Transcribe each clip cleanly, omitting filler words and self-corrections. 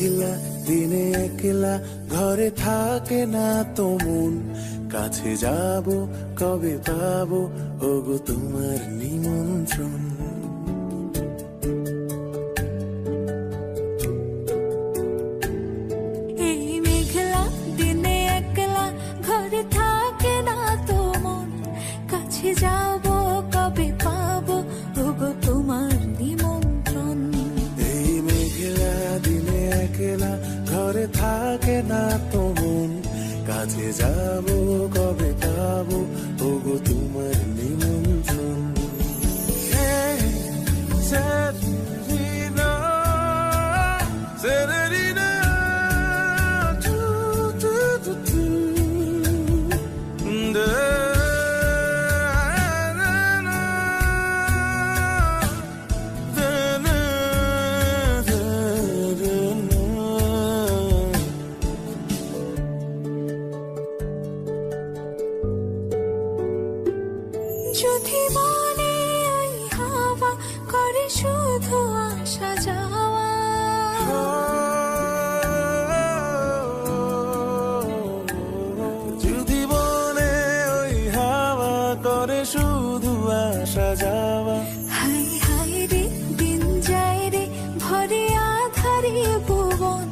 মেঘলা দিনে একলা ঘরে থাকে না তো মন, কাছে যাব কবে পাবো ওগো তোমার নিমন্ত্রণ। এই মেঘলা দিনে একলা ঘরে থাকে না তো মন, কাছে যাব কবে পাবো ওগো তোমার নিমন্ত্রণ। এই মেঘলা দিনে একলা ঘরে থাকে না তো মন, কাছে যাব কবে পাবো ওগো তোমার নিমন্ত্রণ। Serenina, Serenina, tu, tu, tu, tu. যদি মনে ওই হাওয়া করে শুধু আসা যাওয়া, যদি মনে ওই হাওয়া করে শুধু আসা যাওয়া, হাই হাই রে দিন যায় রে ভরে আধারে ভুবন,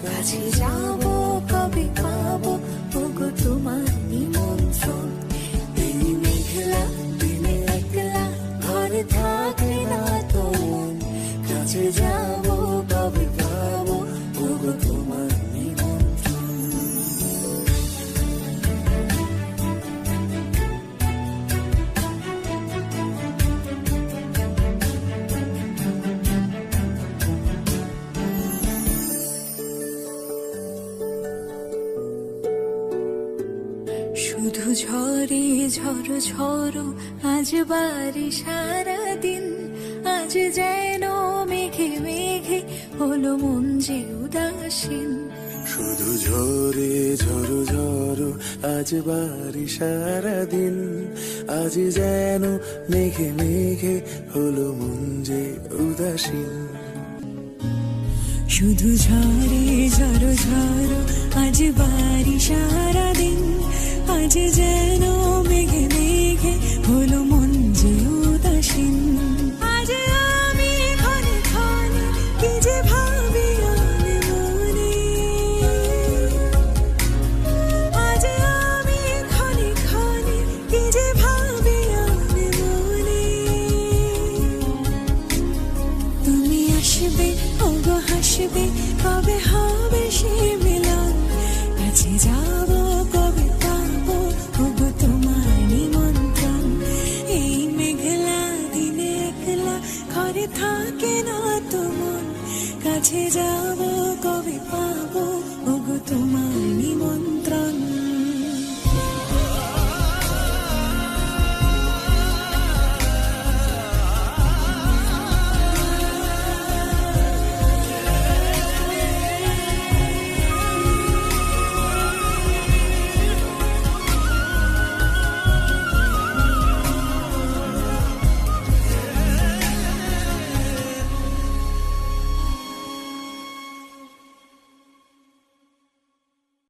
কাছে যাব কবে পাবো ওগো তোমার নিমন্ত্রণ। এই মেঘলা দিনে একলা ঘরে থাকে না তো মন, কাছে যাব কবে পাবো ওগো তোমার নিমন্ত্রণ। শুধু ঝরে ঝড়ো ঝড়ো আজ বাড়ি সারাদিন, আজ যেন মেঘে মেঘে হলো মন যে উদাসীন। শুধু ঝরে ঝড়ো ঝড়ো আজ বাড়ি সারাদিন, আজ যেন মেঘে মেঘে হলো মন যে উদাসীন। শুধু ঝরে ঝড়ো ঝড়ো আজ বাড়ি সারাদিন, আজ যেন মেঘে মেঘে হলো মন যে উদাসীন। আজ আমি ক্ষণে ক্ষণে কি যে ভাবি আনে মনে, আজ আমি ক্ষণে ক্ষণে কি যে ভাবি আনে মনে। তুমি আসবে ওগো হাসবে কবে